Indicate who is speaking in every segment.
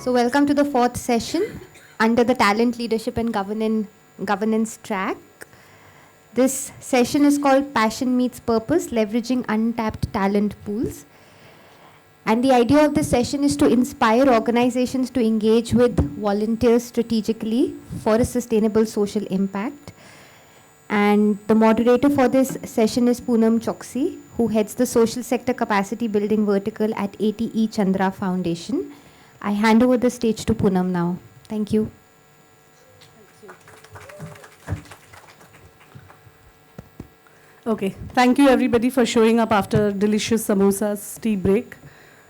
Speaker 1: So welcome to the fourth session under the Talent Leadership and Governance track. This session is called Passion Meets Purpose, Leveraging Untapped Talent Pools. And the idea of this session is to inspire organizations to engage with volunteers strategically for a sustainable social impact. And the moderator for this session is Poonam Choksi, who heads the Social Sector Capacity Building Vertical at ATE Chandra Foundation. I hand over the stage to Poonam now. Thank you.
Speaker 2: Okay, thank you everybody for showing up after delicious samosas, tea break.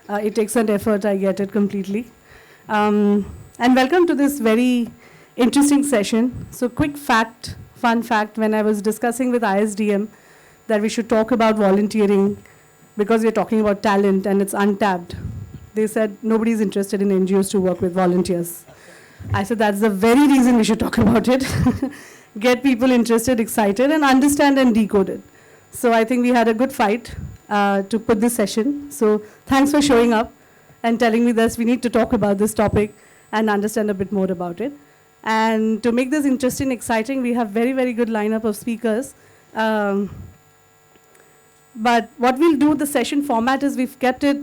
Speaker 2: It takes an effort, I get it completely. And welcome to this very interesting session. So quick fact, fun fact, when I was discussing with ISDM that we should talk about volunteering because we're talking about talent and it's untapped, they said nobody's interested in NGOs to work with volunteers. I said that's the very reason we should talk about it. Get people interested, excited, and understand and decode it. So I think we had a good fight to put this session. So thanks for showing up and telling me that we need to talk about this topic and understand a bit more about it. And to make this interesting, exciting, we have very, very good lineup of speakers. But what we'll do, the session format is we've kept it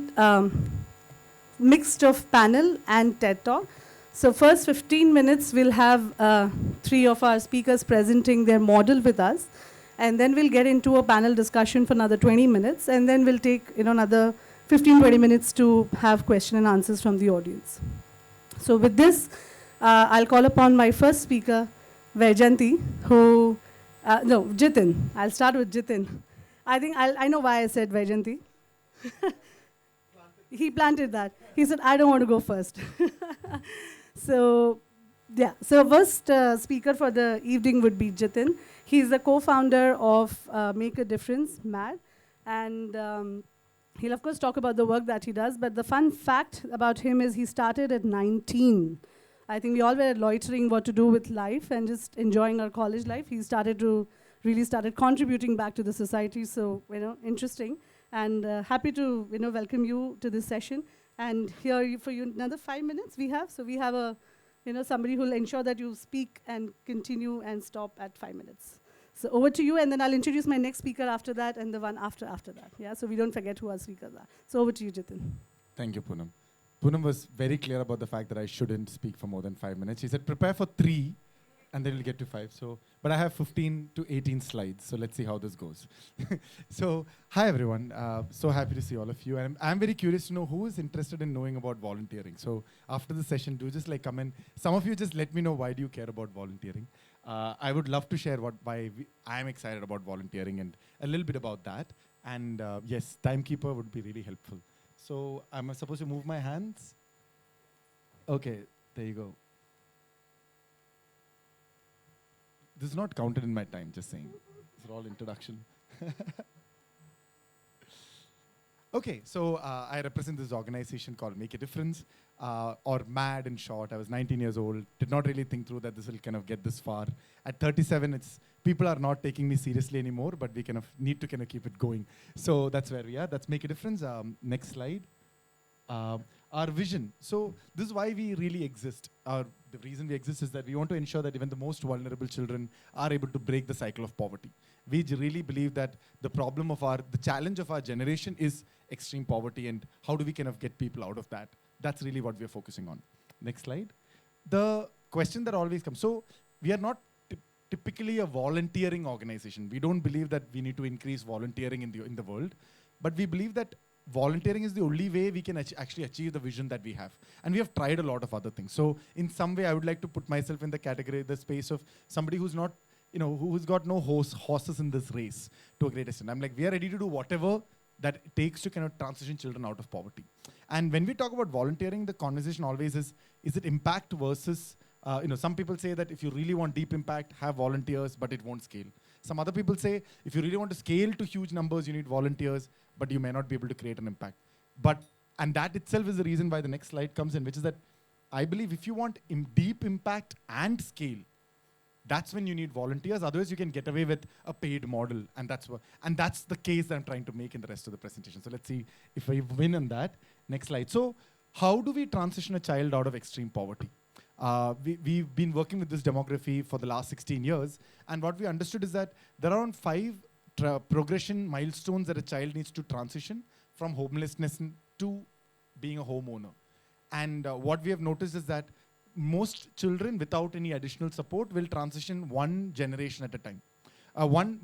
Speaker 2: mixed of panel and TED Talk. So first 15 minutes, we'll have 3 of our speakers presenting their model with us. And then we'll get into a panel discussion for another 20 minutes. And then we'll take another 15, 20 minutes to have question and answers from the audience. So with this, I'll call upon my first speaker, Vaijayanti, Jithin. I'll start with Jithin. I think I know why I said Vaijayanti. He planted that. He said, I don't want to go first. So first speaker for the evening would be Jithin. He's the co-founder of Make a Difference, MAD. And he'll, of course, talk about the work that he does. But the fun fact about him is he started at 19. I think we all were loitering what to do with life and just enjoying our college life. He really started contributing back to the society. So, interesting. And happy to welcome you to this session. And here for you another 5 minutes we have. So we have a somebody who will ensure that you speak and continue and stop at 5 minutes. So over to you, and then I'll introduce my next speaker after that and the one after that. Yeah, so we don't forget who our speakers are. So over to you, Jithin.
Speaker 3: Thank you, Poonam. Poonam was very clear about the fact that I shouldn't speak for more than 5 minutes. He said prepare for 3. And then we'll get to 5. But I have 15 to 18 slides, so let's see how this goes. So, hi everyone. So happy to see all of you. And I'm very curious to know who is interested in knowing about volunteering. So after the session, do just come in. Some of you just let me know why do you care about volunteering. I would love to share why I'm excited about volunteering and a little bit about that. And yes, timekeeper would be really helpful. So am I supposed to move my hands? Okay, there you go. This is not counted in my time, just saying. It's all introduction. Okay, so I represent this organization called Make a Difference, or MAD in short. I was 19 years old, did not really think through that this will kind of get this far. At 37, people are not taking me seriously anymore, but we kind of need to kind of keep it going. So that's where we are. That's Make a Difference. Next slide. Our vision. So this is why we really exist. The reason we exist is that we want to ensure that even the most vulnerable children are able to break the cycle of poverty. We really believe that the challenge of our generation is extreme poverty, and how do we kind of get people out of that? That's really what we're focusing on. Next slide. The question that always comes. So we are not typically a volunteering organization. We don't believe that we need to increase volunteering in the world, but we believe that volunteering is the only way we can actually achieve the vision that we have. And we have tried a lot of other things. So in some way, I would like to put myself in the space of somebody who's not, who's got no horses in this race to a great extent. I'm like, we are ready to do whatever that it takes to kind of transition children out of poverty. And when we talk about volunteering, the conversation always is it impact versus, some people say that if you really want deep impact, have volunteers, but it won't scale. Some other people say, if you really want to scale to huge numbers, you need volunteers, but you may not be able to create an impact. And that itself is the reason why the next slide comes in, which is that I believe if you want deep impact and scale, that's when you need volunteers. Otherwise, you can get away with a paid model. And that's the case that I'm trying to make in the rest of the presentation. So let's see if I win on that. Next slide. So how do we transition a child out of extreme poverty? We've been working with this demography for the last 16 years, and what we understood is that there are around 5 progression milestones that a child needs to transition from homelessness to being a homeowner. And what we have noticed is that most children without any additional support will transition one generation at a time. One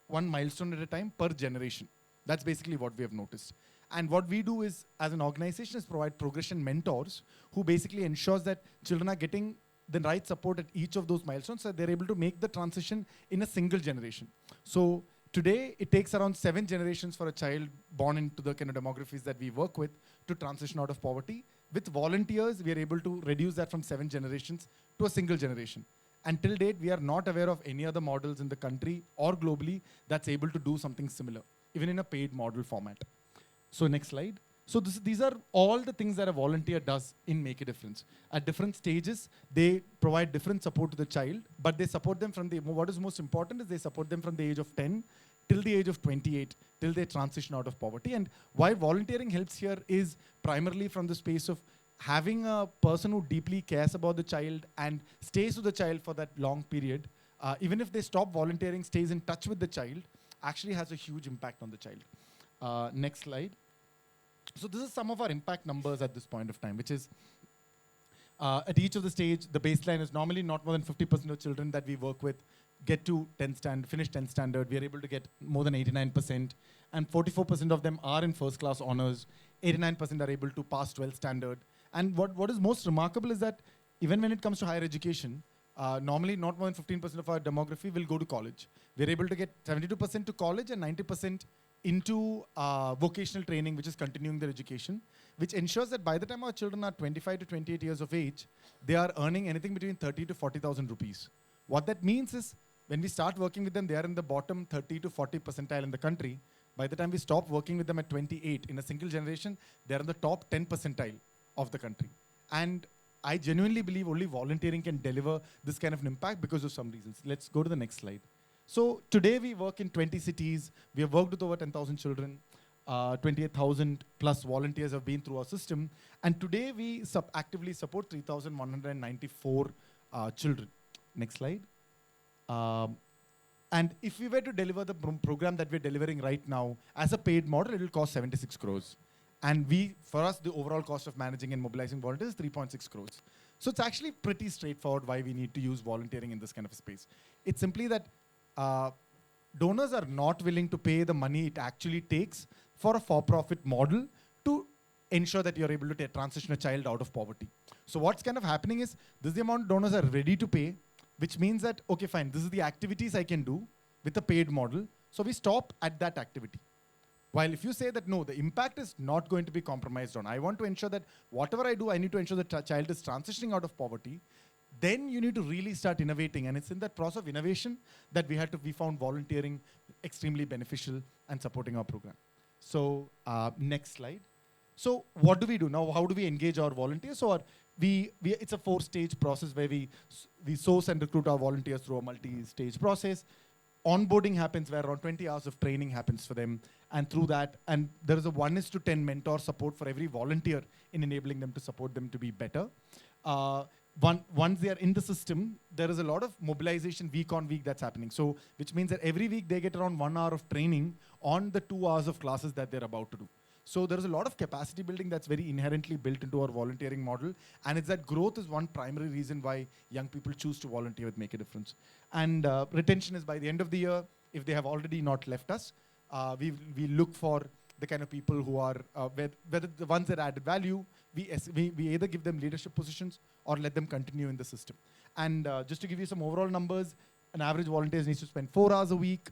Speaker 3: milestone at a time per generation. That's basically what we have noticed. And what we do is, as an organization, is provide progression mentors who basically ensures that children are getting the right support at each of those milestones so they're able to make the transition in a single generation. So today, it takes around 7 generations for a child born into the kind of demographies that we work with to transition out of poverty. With volunteers, we are able to reduce that from 7 generations to a single generation. Until date, we are not aware of any other models in the country or globally that's able to do something similar, even in a paid model format. So next slide. So these are all the things that a volunteer does in Make a Difference. At different stages, they provide different support to the child, but they support them from what is most important is they support them from the age of 10 till the age of 28, till they transition out of poverty. And why volunteering helps here is primarily from the space of having a person who deeply cares about the child and stays with the child for that long period, even if they stop volunteering, stays in touch with the child, actually has a huge impact on the child. Next slide. So this is some of our impact numbers at this point of time, which is at each of the stage, the baseline is normally not more than 50% of children that we work with get to 10th standard, finish 10th standard. We are able to get more than 89%, and 44% of them are in first class honors. 89% are able to pass 12th standard. And what is most remarkable is that even when it comes to higher education, normally not more than 15% of our demography will go to college. We're able to get 72% to college and 90% into vocational training, which is continuing their education, which ensures that by the time our children are 25 to 28 years of age, they are earning anything between 30 to 40,000 rupees. What that means is when we start working with them, they are in the bottom 30 to 40 percentile in the country. By the time we stop working with them at 28 in a single generation, they're in the top 10 percentile of the country. And I genuinely believe only volunteering can deliver this kind of an impact because of some reasons. Let's go to the next slide. So today we work in 20 cities. We have worked with over 10,000 children. 28,000 plus volunteers have been through our system. And today we actively support 3,194 children. Next slide. And if we were to deliver the program that we're delivering right now as a paid model, it will cost 76 crores. And for us, the overall cost of managing and mobilizing volunteers is 3.6 crores. So it's actually pretty straightforward why we need to use volunteering in this kind of a space. It's simply that donors are not willing to pay the money it actually takes for a for-profit model to ensure that you're able to transition a child out of poverty. So what's kind of happening is this is the amount donors are ready to pay, which means that, okay, fine, this is the activities I can do with a paid model. So we stop at that activity. While if you say that, no, the impact is not going to be compromised on, I want to ensure that whatever I do, I need to ensure that the child is transitioning out of poverty, then you need to really start innovating. And it's in that process of innovation that we found volunteering extremely beneficial and supporting our program. So next slide. So what do we do now? How do we engage our volunteers? So it's a 4-stage process where we source and recruit our volunteers through a multi-stage process. Onboarding happens where around 20 hours of training happens for them. And through that, and there is a 1:10 mentor support for every volunteer in enabling them to support them to be better. Once they are in the system, there is a lot of mobilization week on week that's happening. So, which means that every week they get around 1 hour of training on the 2 hours of classes that they're about to do. So there is a lot of capacity building that's very inherently built into our volunteering model. And it's that growth is one primary reason why young people choose to volunteer with Make a Difference. And retention is by the end of the year, if they have already not left us, we look for the kind of people who are, whether the ones that added value, we either give them leadership positions or let them continue in the system. And just to give you some overall numbers, an average volunteer needs to spend 4 hours a week.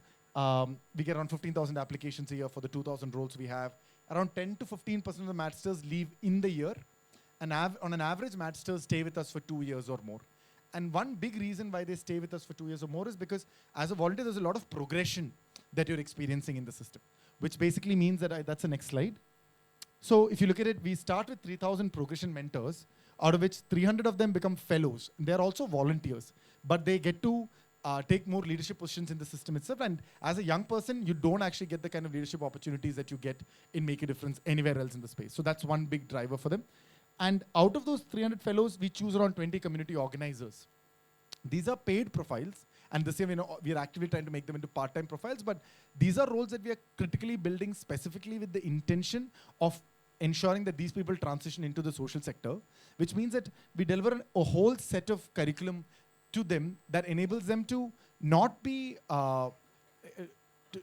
Speaker 3: We get around 15,000 applications a year for the 2,000 roles we have. Around 10 to 15% of the Matsters leave in the year. And on an average, Matsters stay with us for 2 years or more. And one big reason why they stay with us for 2 years or more is because as a volunteer, there's a lot of progression that you're experiencing in the system, which basically means that that's the next slide. So if you look at it, we start with 3,000 progression mentors, out of which 300 of them become fellows. They're also volunteers, but they get to take more leadership positions in the system itself. And as a young person, you don't actually get the kind of leadership opportunities that you get in Make a Difference anywhere else in the space. So that's one big driver for them. And out of those 300 fellows, we choose around 20 community organizers. These are paid profiles. And this year, we are actively trying to make them into part-time profiles. But these are roles that we are critically building specifically with the intention of ensuring that these people transition into the social sector, which means that we deliver a whole set of curriculum to them that enables them to not be,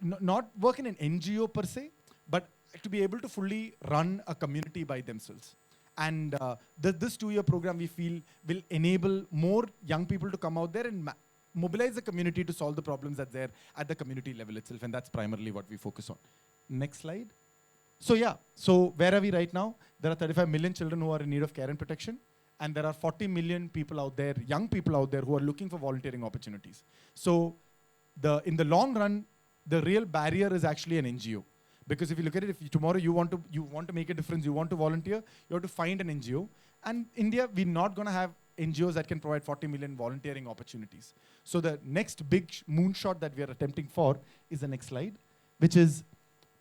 Speaker 3: not work in an NGO per se, but to be able to fully run a community by themselves. And this 2-year program, we feel, will enable more young people to come out there and mobilize the community to solve the problems that's there at the community level itself. And that's primarily what we focus on. Next slide. So yeah, so where are we right now? There are 35 million children who are in need of care and protection. And there are 40 million people out there, young people out there, who are looking for volunteering opportunities. So in the long run, the real barrier is actually an NGO. Because if you look at it, if tomorrow you want to make a difference, you want to volunteer, you have to find an NGO. And India, we're not going to have NGOs that can provide 40 million volunteering opportunities. So the next big moonshot that we are attempting for is the next slide, which is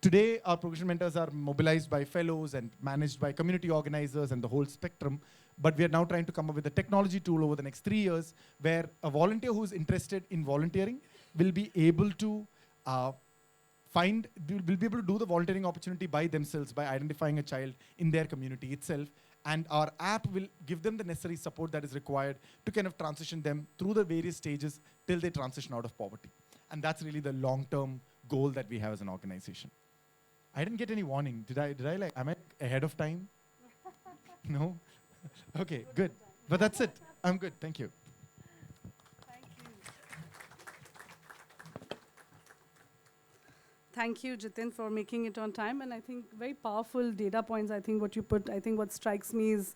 Speaker 3: today our progression mentors are mobilized by fellows and managed by community organizers and the whole spectrum. But we are now trying to come up with a technology tool over the next 3 years where a volunteer who is interested in volunteering will be able to will be able to do the volunteering opportunity by themselves by identifying a child in their community itself. And our app will give them the necessary support that is required to kind of transition them through the various stages till they transition out of poverty. And that's really the long-term goal that we have as an organization. I didn't get any warning. Am I ahead of time? No? Okay, good. But that's it. I'm good. Thank you.
Speaker 2: Thank you, Jithin, for making it on time. And I think very powerful data points. I think what strikes me is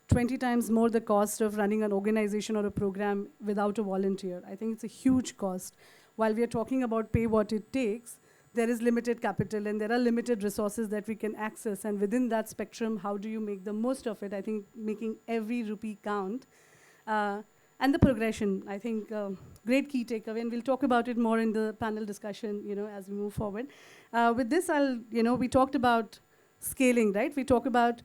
Speaker 2: 20 times more the cost of running an organization or a program without a volunteer. I think it's a huge cost. While we are talking about pay what it takes, there is limited capital and there are limited resources that we can access. And within that spectrum, how do you make the most of it? I think making every rupee count. And the progression, I think, great key takeaway, and we'll talk about it more in the panel discussion, as we move forward. With this, we talked about scaling, right? We talk about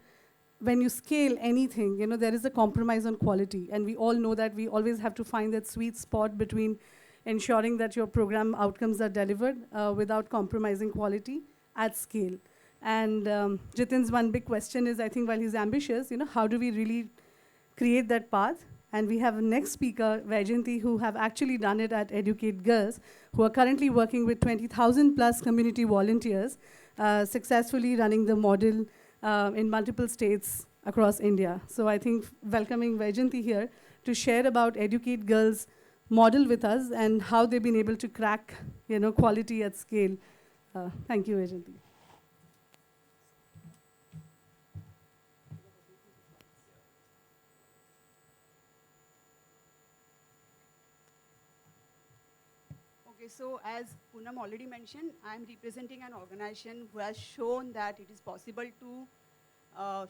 Speaker 2: when you scale anything, there is a compromise on quality, and we all know that we always have to find that sweet spot between ensuring that your program outcomes are delivered without compromising quality at scale. And Jithin's one big question is, I think, while he's ambitious, how do we really create that path? And we have a next speaker, Vaijayanti, who have actually done it at Educate Girls, who are currently working with 20,000 plus community volunteers, successfully running the model in multiple states across India. So I think welcoming Vaijayanti here to share about Educate Girls model with us and how they've been able to crack quality at scale. Thank you, Vaijayanti.
Speaker 4: So as Poonam already mentioned, I am representing an organization who has shown that it is possible to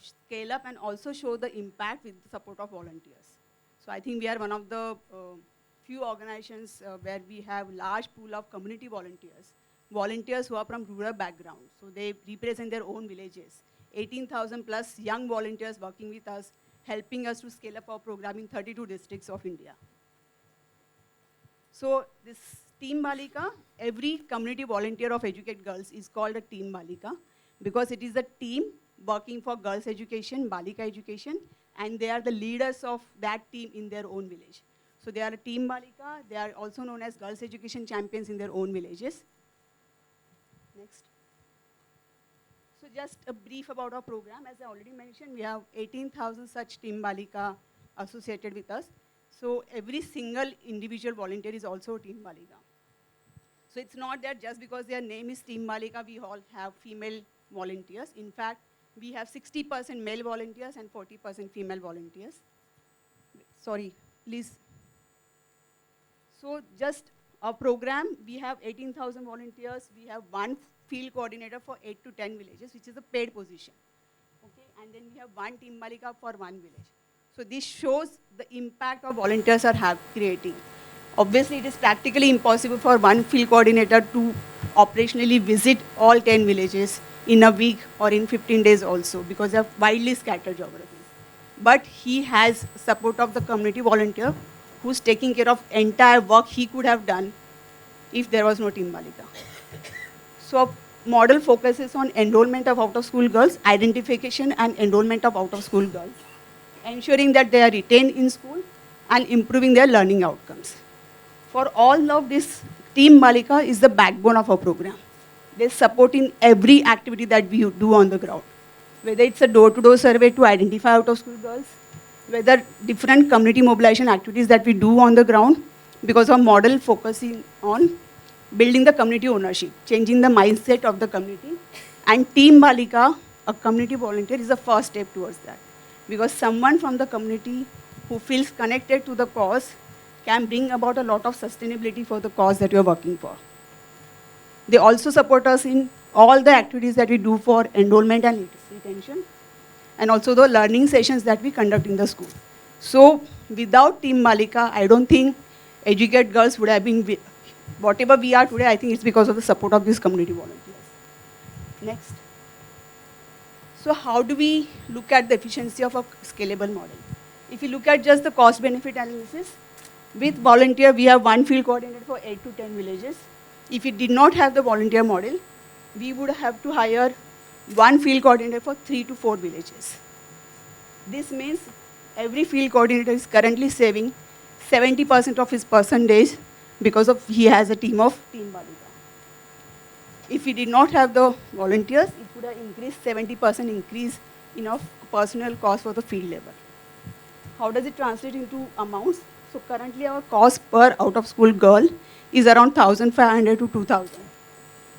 Speaker 4: scale up and also show the impact with the support of volunteers. So I think we are one of the few organizations where we have large pool of community volunteers who are from rural background. So they represent their own villages. 18,000 plus young volunteers working with us, helping us to scale up our program in 32 districts of India. So this Team Balika, every community volunteer of Educate Girls is called a Team Balika because it is a team working for girls education, Balika education, and they are the leaders of that team in their own village. So they are a Team Balika. They are also known as girls education champions in their own villages. Next. So just a brief about our program. As I already mentioned, we have 18,000 such Team Balika associated with us. So every single individual volunteer is also a Team Balika. So it's not that just because their name is Team Balika, we all have female volunteers. In fact, we have 60% male volunteers and 40% female volunteers. Sorry, please. So just our program, we have 18,000 volunteers. We have one field coordinator for 8 to 10 villages, which is a paid position. Okay, and then we have one Team Balika for one village. So this shows the impact our volunteers are creating. Obviously, it is practically impossible for one field coordinator to operationally visit all 10 villages in a week or in 15 days also, because they are widely scattered geographies. But he has support of the community volunteer who's taking care of entire work he could have done if there was no Team Balika. So model focuses on enrollment of out-of-school girls, identification and enrollment of out-of-school girls, ensuring that they are retained in school and improving their learning outcomes. For all of this, Team Balika is the backbone of our program. They support in every activity that we do on the ground, whether it's a door-to-door survey to identify out-of-school girls, whether different community mobilization activities that we do on the ground, because our model focusing on building the community ownership, changing the mindset of the community. And Team Balika, a community volunteer, is the first step towards that. Because someone from the community who feels connected to the cause can bring about a lot of sustainability for the cause that you're working for. They also support us in all the activities that we do for enrollment and literacy retention, and also the learning sessions that we conduct in the school. So without Team Balika, I don't think Educate Girls would have been whatever we are today. I think it's because of the support of these community volunteers. Next. So how do we look at the efficiency of a scalable model? If you look at just the cost-benefit analysis, with volunteer, we have one field coordinator for 8 to 10 villages. If we did not have the volunteer model, we would have to hire one field coordinator for 3 to 4 villages. This means every field coordinator is currently saving 70% of his percentage because of he has a team of Team Balika. If we did not have the volunteers, it would have increased 70% increase in our personal cost for the field labor. How does it translate into amounts? So currently our cost per out-of-school girl is around 1,500 to 2,000.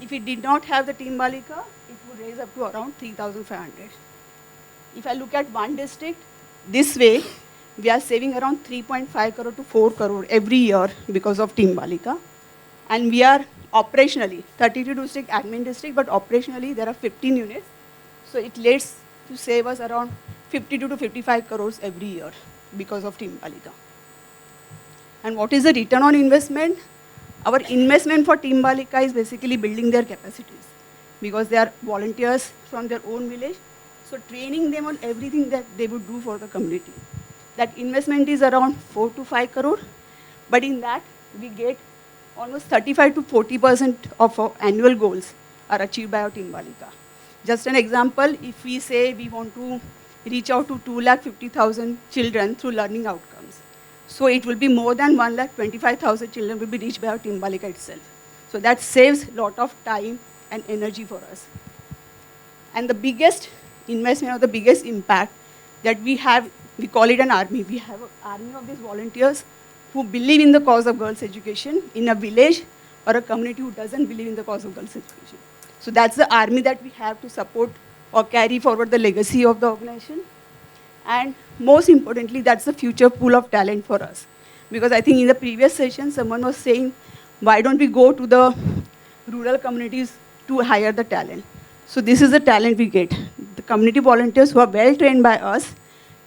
Speaker 4: If we did not have the Team Balika, it would raise up to around 3,500. If I look at one district, this way, we are saving around 3.5 crore to 4 crore every year because of Team Balika. And we are operationally, 32 district, admin district, but operationally there are 15 units. So it leads to save us around 52 to 55 crores every year because of Team Balika. And what is the return on investment? Our investment for Team Balika is basically building their capacities, because they are volunteers from their own village. So training them on everything that they would do for the community. That investment is around 4 to 5 crore, but in that we get almost 35 to 40% of our annual goals are achieved by our Team Balika. Just an example, if we say we want to reach out to 250,000 children through learning outcomes, so it will be more than 125,000 children will be reached by our Team Balika itself. So that saves a lot of time and energy for us. And the biggest investment or the biggest impact that we have, we call it an army. We have an army of these volunteers who believe in the cause of girls' education in a village or a community who doesn't believe in the cause of girls' education. So that's the army that we have to support or carry forward the legacy of the organization. And most importantly, that's the future pool of talent for us. Because I think in the previous session, someone was saying, why don't we go to the rural communities to hire the talent? So this is the talent we get. The community volunteers who are well trained by us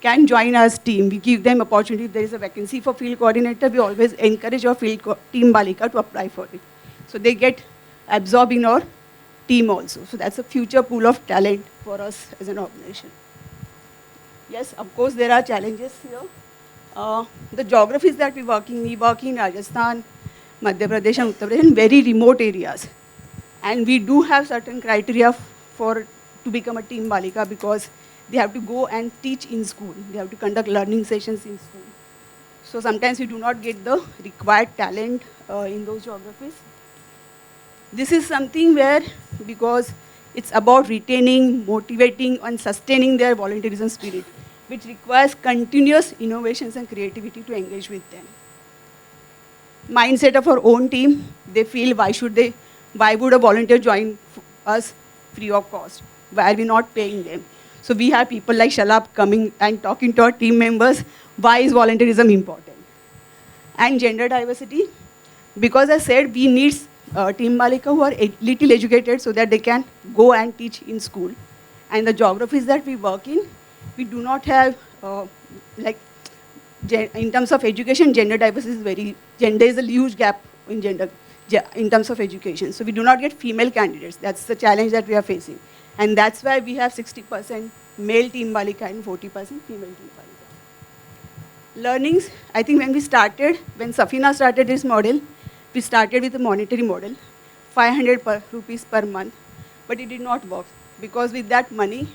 Speaker 4: can join our team. We give them opportunity. If there is a vacancy for field coordinator, we always encourage our Team Balika to apply for it. So they get absorbed in our team also. So that's a future pool of talent for us as an organization. Yes, of course, there are challenges here. The geographies that we work in Rajasthan, Madhya Pradesh and Uttar Pradesh, in very remote areas. And we do have certain criteria to become a Team Balika, because they have to go and teach in school. They have to conduct learning sessions in school. So sometimes we do not get the required talent in those geographies. This is something where, because it's about retaining, motivating, and sustaining their volunteerism spirit, which requires continuous innovations and creativity to engage with them. Mindset of our own team, they feel, why would a volunteer join us free of cost? Why are we not paying them? So we have people like Shalabh coming and talking to our team members, why is volunteerism important? And gender diversity, because I said we need Team Balika who are little educated so that they can go and teach in school. And the geographies that we work in, we do not have in terms of education, gender diversity gender is a huge gap in in terms of education. So we do not get female candidates. That's the challenge that we are facing. And that's why we have 60% male team Balika and 40% female team Balika. Learnings, I think when Safina started this model, we started with a monetary model, 500 rupees per month, but it did not work because with that money,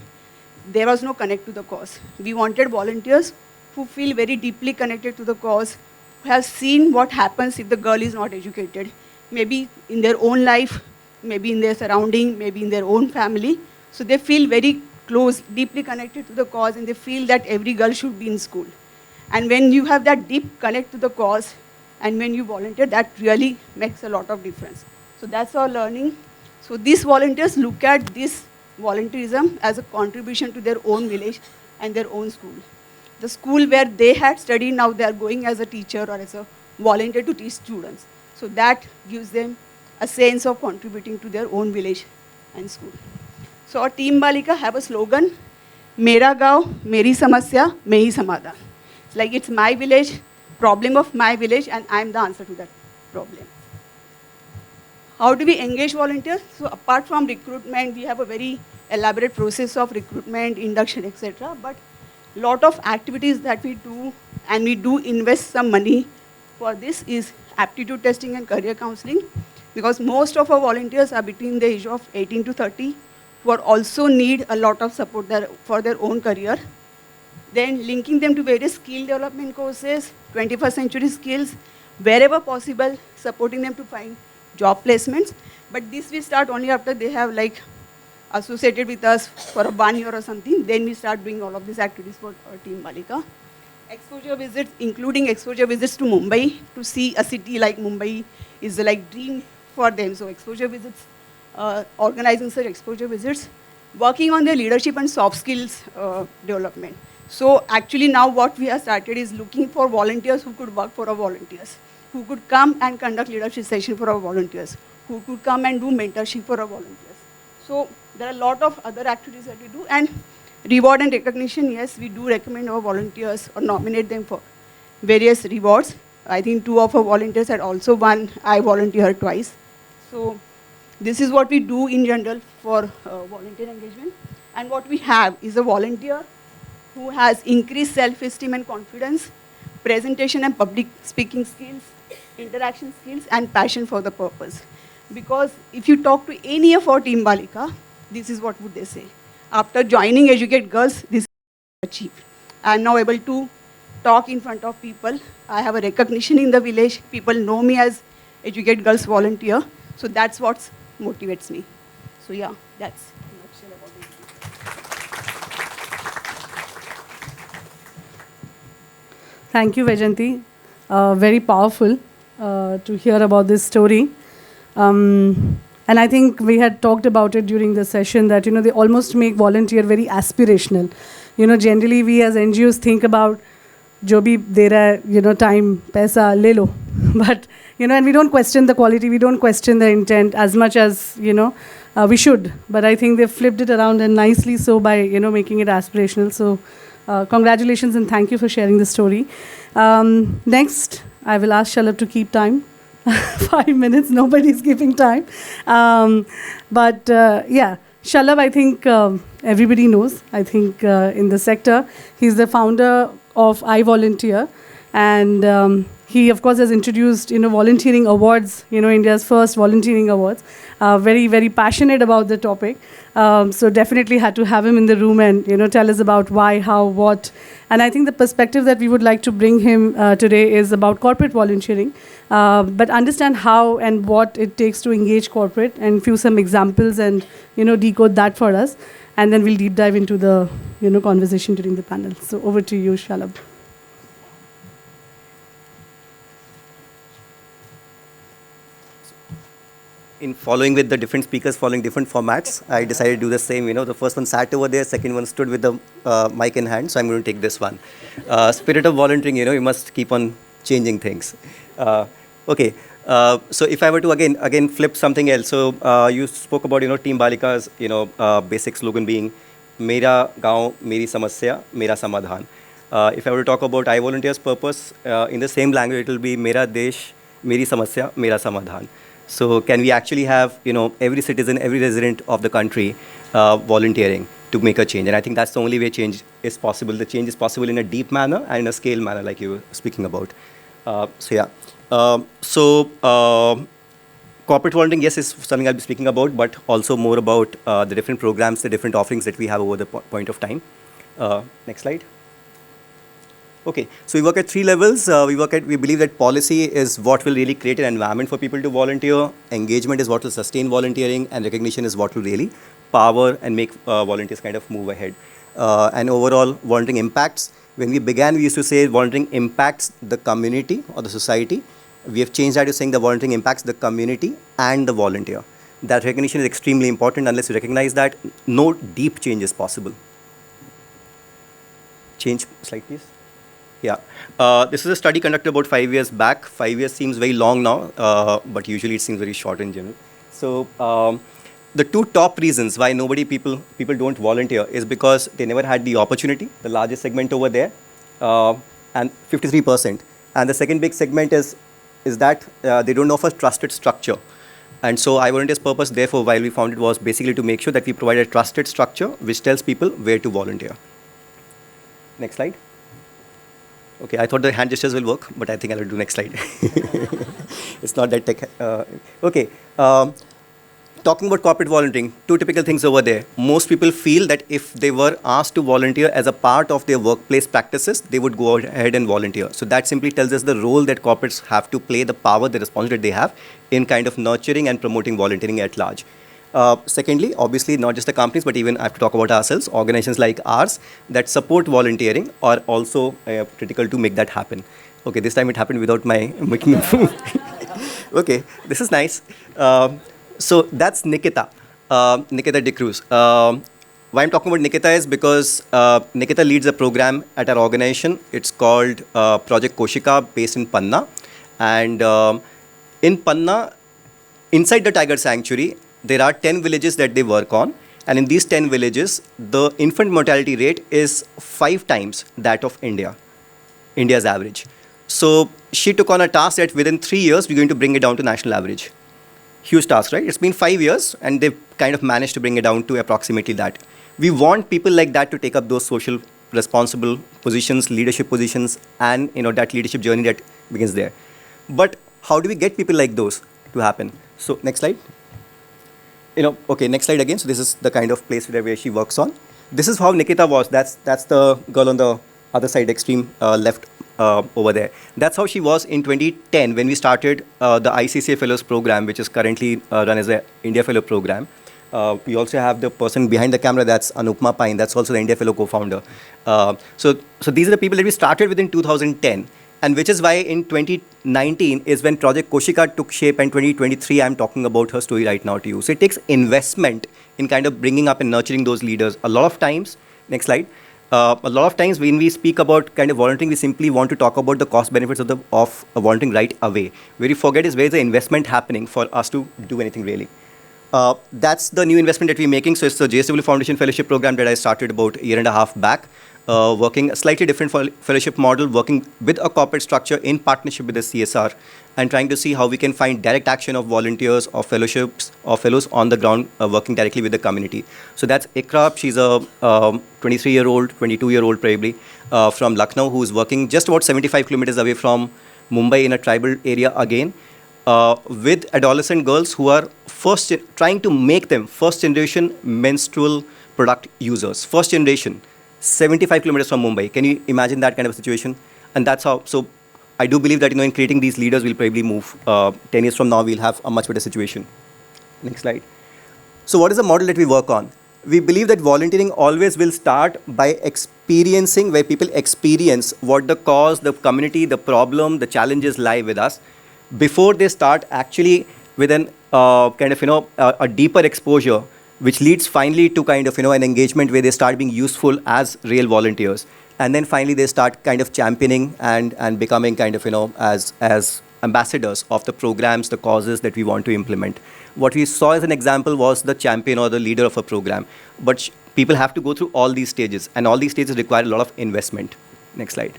Speaker 4: there was no connect to the cause. We wanted volunteers who feel very deeply connected to the cause, who have seen what happens if the girl is not educated, maybe in their own life, maybe in their surrounding, maybe in their own family. So they feel very close, deeply connected to the cause, and they feel that every girl should be in school. And when you have that deep connect to the cause, and when you volunteer, that really makes a lot of difference. So that's our learning. So these volunteers look at this volunteerism as a contribution to their own village and their own school. The school where they had studied, now they are going as a teacher or as a volunteer to teach students. So that gives them a sense of contributing to their own village and school. So our Team Balika have a slogan, Mera Gaon, Meri Samasya, Mehi Samadhan. It's like it's my village, problem of my village, and I'm the answer to that problem. How do we engage volunteers? So apart from recruitment, we have a very elaborate process of recruitment, induction, etc. But a lot of activities that we do, and we do invest some money for this, is aptitude testing and career counseling, because most of our volunteers are between the age of 18 to 30, who are also need a lot of support for their own career. Then linking them to various skill development courses, 21st century skills, wherever possible, supporting them to find job placements. But this we start only after they have associated with us for 1 year or something. Then we start doing all of these activities for our Team Balika. Exposure visits, including exposure visits to Mumbai, to see a city like Mumbai is like dream for them. So exposure visits, organizing such exposure visits, working on their leadership and soft skills development. So actually now what we have started is looking for volunteers who could work for our volunteers, who could come and conduct leadership session for our volunteers, who could come and do mentorship for our volunteers. So there are a lot of other activities that we do. And reward and recognition, yes, we do recommend our volunteers or nominate them for various rewards. I think 2 of our volunteers had also won I Volunteer twice. So this is what we do in general for volunteer engagement. And what we have is a volunteer who has increased self-esteem and confidence, presentation and public speaking skills, interaction skills, and passion for the purpose. Because if you talk to any of our Team Balika, this is what would they say. After joining Educate Girls, this is achieved. I am now able to talk in front of people. I have a recognition in the village. People know me as Educate Girls volunteer. So that's what motivates me. So yeah, that's in a nutshell about it.
Speaker 2: Thank you, Vaijayanti. Very powerful to hear about this story. And I think we had talked about it during the session that, they almost make volunteer very aspirational. Generally we as NGOs think about, jo bhi de raha hai, time, paisa, le lo. But, and we don't question the quality, we don't question the intent as much as, we should. But I think they've flipped it around, and nicely so, by, making it aspirational. So, congratulations and thank you for sharing the story. Next, I will ask Shalabh to keep time. 5 minutes, nobody's giving time. Yeah, Shalabh, I think everybody knows. I think in the sector, he's the founder of I Volunteer. And he, of course, has introduced, volunteering awards, India's first volunteering awards. Very, very passionate about the topic. So definitely had to have him in the room and, tell us about why, how, what. And I think the perspective that we would like to bring him today is about corporate volunteering, but understand how and what it takes to engage corporate, and some examples and, decode that for us. And then we'll deep dive into the, conversation during the panel. So over to you, Shalabh.
Speaker 5: In following with the different speakers, following different formats, I decided to do the same. The first one sat over there, second one stood with the mic in hand, so I'm going to take this one. Spirit of volunteering, you must keep on changing things. Okay, so if I were to again flip something else, so you spoke about, Team Balika's, basic slogan being, Mera Gaon, Meri Samasya, Mera Samadhan. If I were to talk about I Volunteer's purpose, in the same language, it will be Mera Desh, Meri Samasya, Mera Samadhan. So can we actually have, every citizen, every resident of the country volunteering to make a change? And I think that's the only way change is possible. The change is possible in a deep manner and in a scale manner, like you were speaking about. Corporate volunteering, yes, is something I'll be speaking about, but also more about the different programs, the different offerings that we have over the point of time. Next slide. Okay, so we work at 3 levels. We believe that policy is what will really create an environment for people to volunteer. Engagement is what will sustain volunteering, and recognition is what will really power and make volunteers kind of move ahead. And overall, volunteering impacts. When we began, we used to say volunteering impacts the community or the society. We have changed that to saying the volunteering impacts the community and the volunteer. That recognition is extremely important. Unless you recognize that, no deep change is possible. Change slide, please. Yeah. This is a study conducted about 5 years back. 5 years seems very long now, but usually it seems very short in general. So the 2 top reasons why people don't volunteer is because they never had the opportunity, the largest segment over there, and 53%. And the second big segment is that they don't offer trusted structure. And so I Volunteer's purpose, therefore, while we found it, was basically to make sure that we provide a trusted structure which tells people where to volunteer. Next slide. Okay, I thought the hand gestures will work, but I think I'll do next slide. It's not that tech. Okay. Talking about corporate volunteering, 2 typical things over there. Most people feel that if they were asked to volunteer as a part of their workplace practices, they would go ahead and volunteer. So that simply tells us the role that corporates have to play, the power, the responsibility they have in kind of nurturing and promoting volunteering at large. Secondly, obviously, not just the companies, but even I have to talk about ourselves. Organizations like ours that support volunteering are also critical to make that happen. Okay, this time it happened without my making a move. Okay, this is nice. So that's Nikita, Nikita De Cruz. Why I'm talking about Nikita is because Nikita leads a program at our organization. It's called Project Koshika, based in Panna. And in Panna, inside the tiger sanctuary, there are 10 villages that they work on. And in these 10 villages, the infant mortality rate is 5 times that of India's average. So she took on a task that within 3 years, we're going to bring it down to national average. Huge task, right? It's been 5 years, and they've kind of managed to bring it down to approximately that. We want people like that to take up those social responsible positions, leadership positions, and that leadership journey that begins there. But how do we get people like those to happen? So next slide. Okay, next slide again. So this is the kind of place where she works on. This is how Nikita was. That's the girl on the other side, extreme left over there. That's how she was in 2010 when we started the ICCA Fellows program, which is currently run as the India Fellow program. We also have the person behind the camera, that's Anupma Pine. That's also the India Fellow co-founder. So these are the people that we started with in 2010. And which is why in 2019 is when Project Koshika took shape, and 2023 I'm talking about her story right now to you. So it takes investment in kind of bringing up and nurturing those leaders. A lot of times, next slide, a lot of times when we speak about kind of volunteering, we simply want to talk about the cost benefits of volunteering right away. Where we forget is where is the investment happening for us to do anything really. That's the new investment that we're making. So it's the JSW Foundation Fellowship Program that I started about a year and a half back. Working a slightly different fellowship model, working with a corporate structure in partnership with the CSR, and trying to see how we can find direct action of volunteers or fellowships or fellows on the ground working directly with the community. So that's Ikra. She's a 23-year-old, 22-year-old probably, from Lucknow, who's working just about 75 kilometers away from Mumbai in a tribal area again, with adolescent girls who are trying to make them first-generation menstrual product users. First generation. 75 kilometers from Mumbai. Can you imagine that kind of a situation? And that's how, so I do believe that, in creating these leaders, we'll probably move. 10 years from now, we'll have a much better situation. Next slide. So what is the model that we work on? We believe that volunteering always will start by experiencing, where people experience what the cause, the community, the problem, the challenges lie with us, before they start actually with an a deeper exposure, which leads finally to kind of, an engagement where they start being useful as real volunteers. And then finally they start kind of championing and becoming kind of, as ambassadors of the programs, the causes that we want to implement. What we saw as an example was the champion or the leader of a program. But people have to go through all these stages, and all these stages require a lot of investment. Next slide.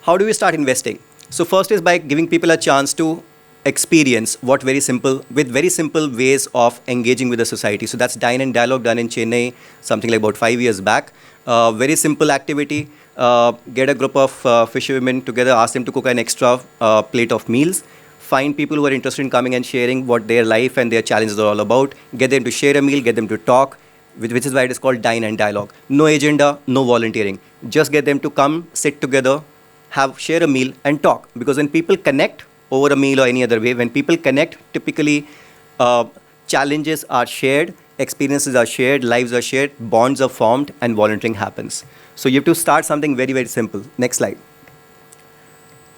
Speaker 5: How do we start investing? So first is by giving people a chance to experience with very simple ways of engaging with the society. So that's Dine and Dialogue done in Chennai, something like about 5 years back. Very simple activity. Get a group of fisherwomen together, ask them to cook an extra plate of meals. Find people who are interested in coming and sharing what their life and their challenges are all about. Get them to share a meal, get them to talk, which is why it is called Dine and Dialogue. No agenda, no volunteering. Just get them to come, sit together, share a meal and talk. Because when people connect over a meal or any other way, when people connect, typically challenges are shared, experiences are shared, lives are shared, bonds are formed, and volunteering happens. So you have to start something very, very simple. Next slide.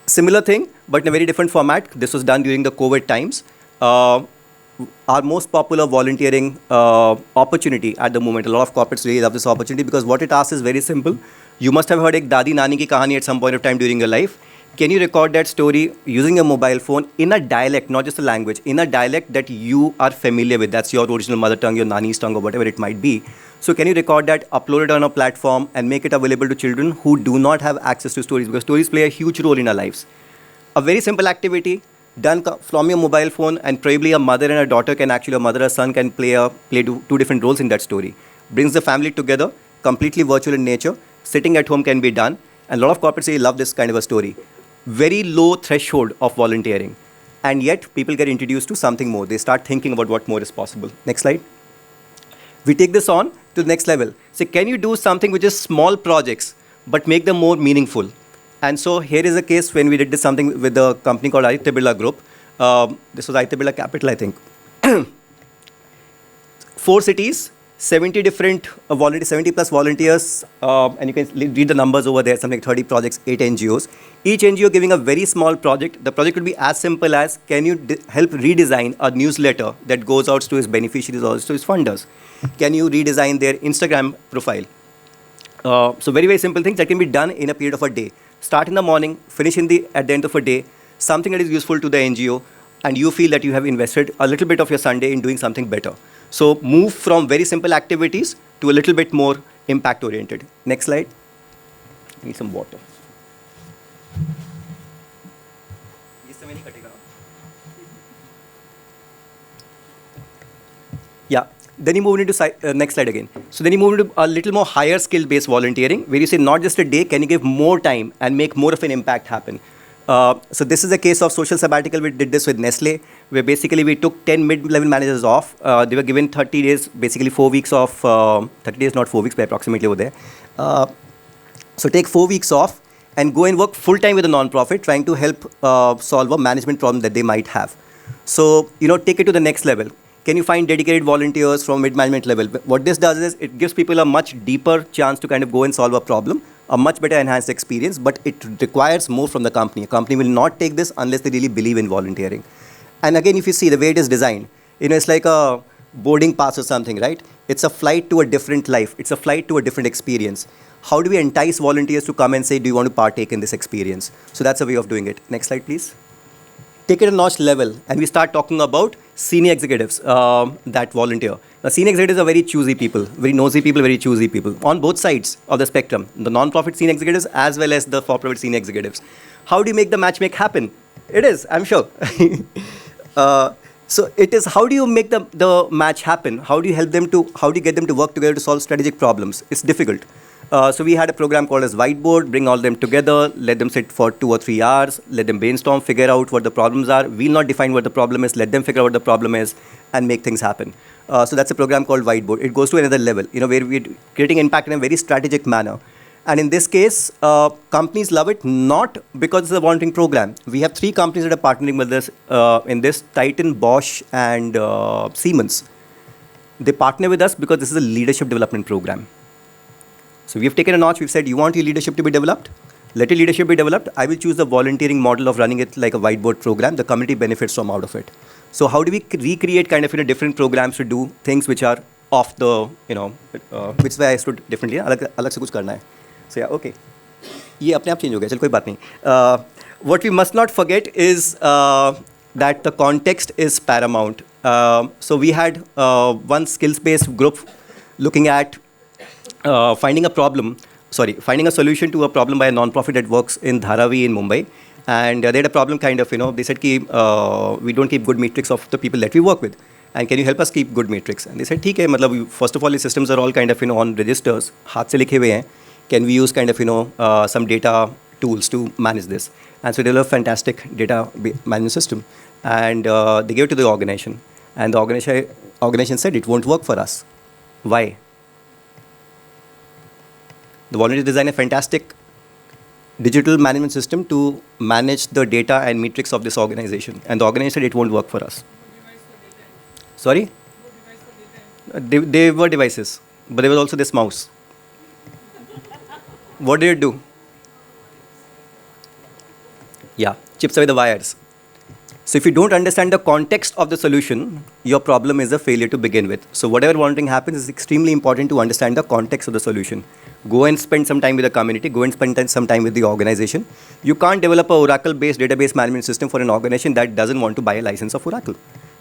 Speaker 5: Similar thing, but in a very different format. This was done during the COVID times. Our most popular volunteering opportunity at the moment. A lot of corporates really love this opportunity because what it asks is very simple. You must have heard ek Dadi Nani ki kahani at some point of time during your life. Can you record that story using a mobile phone in a dialect, not just a language, in a dialect that you are familiar with? That's your original mother tongue, your nani's tongue, or whatever it might be. So can you record that, upload it on a platform, and make it available to children who do not have access to stories? Because stories play a huge role in our lives. A very simple activity done from your mobile phone, and probably a mother and a daughter can actually, a mother and a son can play two different roles in that story. Brings the family together, completely virtual in nature. Sitting at home can be done. And a lot of corporates really love this kind of a story. Very low threshold of volunteering. And yet, people get introduced to something more. They start thinking about what more is possible. Next slide. We take this on to the next level. So can you do something which is small projects, but make them more meaningful? And so here is a case when we did this something with a company called Aditya Birla Group. This was Aditya Birla Capital, I think. 4 cities, 70 different 70 plus volunteers, and you can read the numbers over there, something like 30 projects, 8 NGOs. Each NGO giving a very small project. The project could be as simple as, can you help redesign a newsletter that goes out to its beneficiaries or to its funders? Can you redesign their Instagram profile? So very, very simple things that can be done in a period of a day. Start in the morning, finish at the end of a day, something that is useful to the NGO, and you feel that you have invested a little bit of your Sunday in doing something better. So move from very simple activities to a little bit more impact-oriented. Next slide. I need some water. Yeah. Then you move into next slide again. So then you move into a little more higher skill-based volunteering, where you say not just a day, can you give more time and make more of an impact happen? So this is a case of social sabbatical. We did this with Nestle, where basically we took 10 mid-level managers off. They were given 30 days, basically 4 weeks of, 30 days, not 4 weeks, but approximately over there. So take 4 weeks off and go and work full-time with a non-profit, trying to help solve a management problem that they might have. So, take it to the next level. Can you find dedicated volunteers from mid-management level? What this does is it gives people a much deeper chance to kind of go and solve a problem, a much better enhanced experience, but it requires more from the company. A company will not take this unless they really believe in volunteering. And again, if you see the way it is designed, it's like a boarding pass or something, right? It's a flight to a different life. It's a flight to a different experience. How do we entice volunteers to come and say, do you want to partake in this experience? So that's a way of doing it. Next slide, please. Take it a notch level, and we start talking about senior executives that volunteer. Now, senior executives are very choosy people, very nosy people, very choosy people on both sides of the spectrum, the non-profit senior executives as well as the for-profit senior executives. How do you make the match happen? It is, I'm sure. So it is, how do you make the match happen? How do you get them to work together to solve strategic problems? It's difficult. So we had a program called as Whiteboard, bring all them together, let them sit for 2 or 3 hours, let them brainstorm, figure out what the problems are. We'll not define what the problem is, let them figure out what the problem is and make things happen. So that's a program called Whiteboard. It goes to another level, where we're creating impact in a very strategic manner. And in this case, companies love it, not because it's a volunteering program. We have 3 companies that are partnering with us in this, Titan, Bosch, and Siemens. They partner with us because this is a leadership development program. So we've taken a notch, we've said, you want your leadership to be developed? Let your leadership be developed. I will choose the volunteering model of running it like a Whiteboard program. The community benefits from out of it. So how do we recreate kind of different programs to do things which are off the, which is why I stood differently. Alag se kuch karna hai. So yeah, okay. Ye apne aap change ho gaya, chal koi baat nahi. What we must not forget is that the context is paramount. So we had one skills-based group looking at finding a problem. finding a solution to a problem by a non-profit that works in Dharavi in Mumbai. And they had a problem kind of, they said, we don't keep good metrics of the people that we work with. And can you help us keep good metrics? And they said, ठीक है, मतलब first of all, these systems are all kind of, on registers, हाथ से लिखे हुए हैं. Can we use kind of, some data tools to manage this? And so they developed a fantastic data management system. And they gave it to the organization. And the organization said, it won't work for us. Why? The volunteers designed a fantastic digital management system to manage the data and metrics of this organization. And the organization said, it won't work for us. Sorry? They were devices, but there was also this mouse. What did it do? Yeah, chips away the wires. So if you don't understand the context of the solution, your problem is a failure to begin with. So whatever volunteering happens, is extremely important to understand the context of the solution. Go and spend some time with the community. Go and spend some time with the organization. You can't develop a Oracle-based database management system for an organization that doesn't want to buy a license of Oracle.